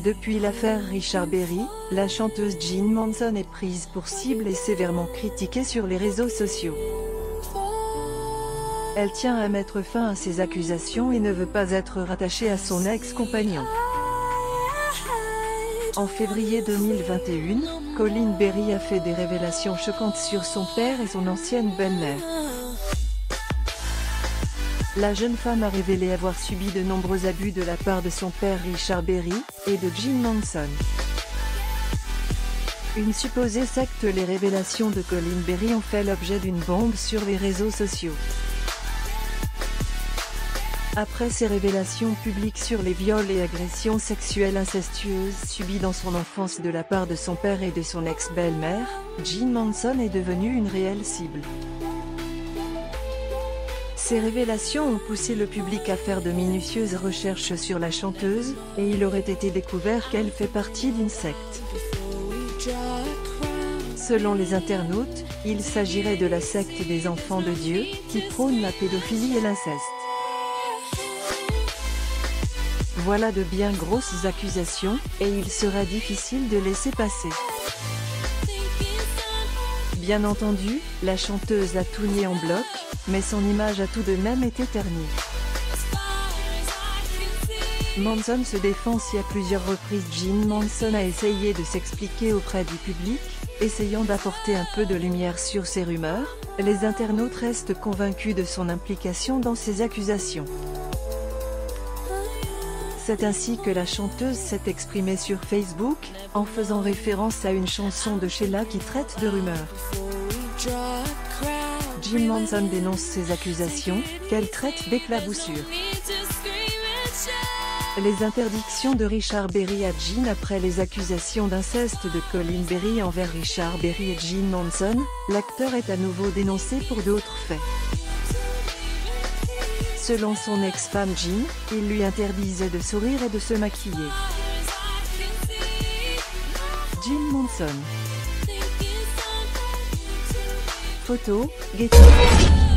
Depuis l'affaire Richard Berry, la chanteuse Jean Manson est prise pour cible et sévèrement critiquée sur les réseaux sociaux. Elle tient à mettre fin à ces accusations et ne veut pas être rattachée à son ex-compagnon. En février 2021, Colin Berry a fait des révélations choquantes sur son père et son ancienne belle-mère. La jeune femme a révélé avoir subi de nombreux abus de la part de son père Richard Berry, et de Jean Manson. Une supposée secte. Les révélations de Colin Berry ont fait l'objet d'une bombe sur les réseaux sociaux. Après ses révélations publiques sur les viols et agressions sexuelles incestueuses subies dans son enfance de la part de son père et de son ex-belle-mère, Jean Manson est devenu une réelle cible. Ces révélations ont poussé le public à faire de minutieuses recherches sur la chanteuse, et il aurait été découvert qu'elle fait partie d'une secte. Selon les internautes, il s'agirait de la secte des enfants de Dieu, qui prône la pédophilie et l'inceste. Voilà de bien grosses accusations, et il sera difficile de laisser passer. Bien entendu, la chanteuse a tout nié en bloc, mais son image a tout de même été ternie. Manson se défend. Si à plusieurs reprises Jean Manson a essayé de s'expliquer auprès du public, essayant d'apporter un peu de lumière sur ces rumeurs, les internautes restent convaincus de son implication dans ces accusations. C'est ainsi que la chanteuse s'est exprimée sur Facebook, en faisant référence à une chanson de Sheila qui traite de rumeurs. Jean Manson dénonce ces accusations, qu'elle traite d'éclaboussure. Les interdictions de Richard Berry à Jean. Après les accusations d'inceste de Colin Berry envers Richard Berry et Jean Manson, l'acteur est à nouveau dénoncé pour d'autres faits. Selon son ex-femme Jean, il lui interdisait de sourire et de se maquiller. Jean Manson. Photo, Getty.